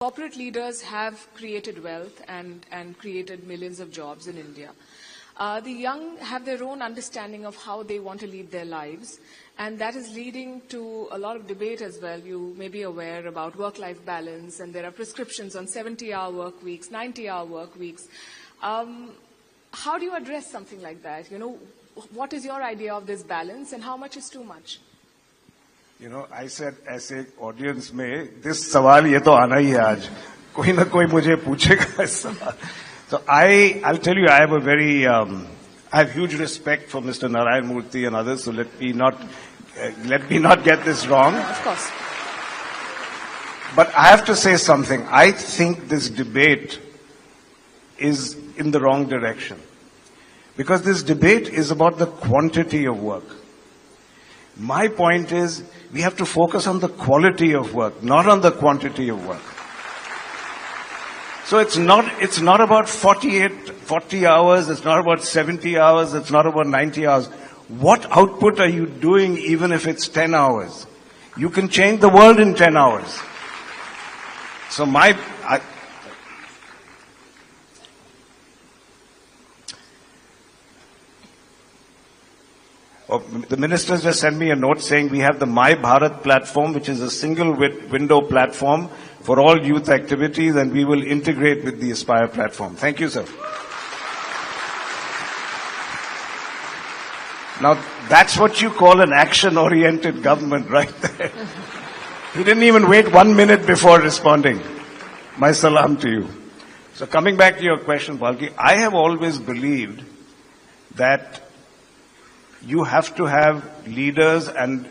Corporate leaders have created wealth and created millions of jobs in India. The young have their own understanding of how they want to lead their lives, and that is leading to a lot of debate as well. You may be aware about work-life balance, and there are prescriptions on 70-hour work weeks, 90-hour work weeks. How do you address something like that? You know, what is your idea of this balance, and how much is too much? You know, I said ऐसे audience में this सवाल ये तो आना ही है आज कोई ना कोई मुझे पूछेगा इस सवाल. So I'll tell you, I have a very I have huge respect for Mr. Narayan Murthy and others. So let me not get this wrong. Of course. But I have to say something. I think this debate is in the wrong direction, because this debate is about the quantity of work. My point is, we have to focus on the quality of work, not on the quantity of work. So it's not about 40 hours, it's not about 70 hours, it's not about 90 hours. What output are you doing even if it's 10 hours? You can change the world in 10 hours. So the ministers just sent me a note saying we have the My Bharat platform, which is a single window platform for all youth activities, and we will integrate with the Aspire platform. Thank you, sir. Now, that's what you call an action-oriented government right there. He didn't even wait 1 minute before responding. My salam to you. So coming back to your question, Balki, I have always believed that you have to have leaders and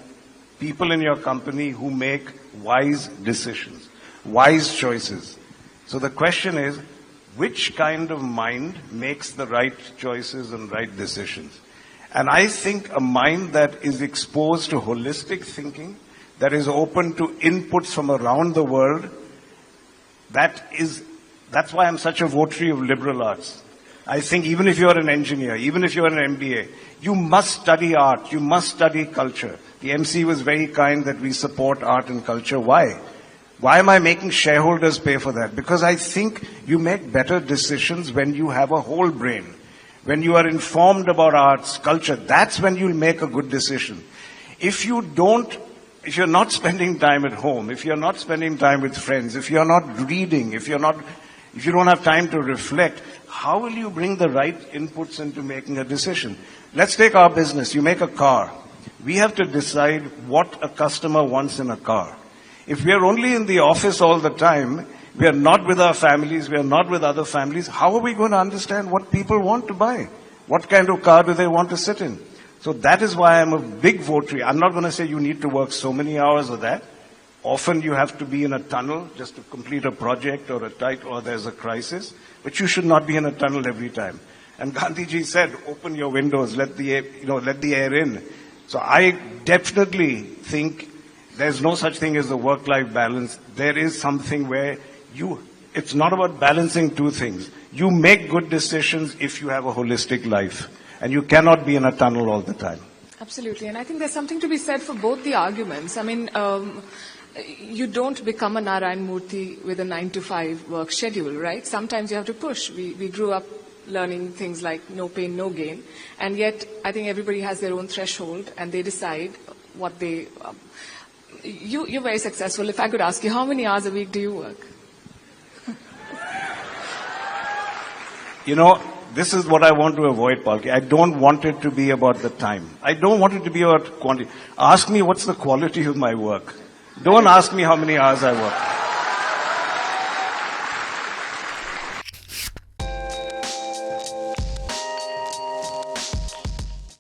people in your company who make wise decisions, wise choices. So the question is, which kind of mind makes the right choices and right decisions? And I think a mind that is exposed to holistic thinking, that is open to inputs from around the world, that's why I'm such a votary of liberal arts. I think even if you're an engineer, even if you're an MBA, you must study art, you must study culture. The MC was very kind that we support art and culture. Why? Why am I making shareholders pay for that? Because I think you make better decisions when you have a whole brain. When you are informed about arts, culture, that's when you'll make a good decision. If you're not spending time at home, if you're not spending time with friends, if you're not reading, if you don't have time to reflect, how will you bring the right inputs into making a decision? Let's take our business. You make a car. We have to decide what a customer wants in a car. If we are only in the office all the time, we are not with our families, we are not with other families, how are we going to understand what people want to buy? What kind of car do they want to sit in? So that is why I'm a big votary. I'm not going to say you need to work so many hours or that. Often you have to be in a tunnel just to complete a project or there's a crisis, but you should not be in a tunnel every time. And Gandhiji said, open your windows, let the air in. So I definitely think there's no such thing as a work-life balance. There is something where it's not about balancing two things. You make good decisions if you have a holistic life, and you cannot be in a tunnel all the time. Absolutely, and I think there's something to be said for both the arguments. I mean, you don't become a Narayan Murthy with a 9-to-5 work schedule, right? Sometimes you have to push. We grew up learning things like no pain, no gain. And yet, I think everybody has their own threshold and they decide what they... You're very successful. If I could ask you, how many hours a week do you work? You know, this is what I want to avoid, Palki. I don't want it to be about the time. I don't want it to be about quantity. Ask me what's the quality of my work. Don't ask me how many hours I work.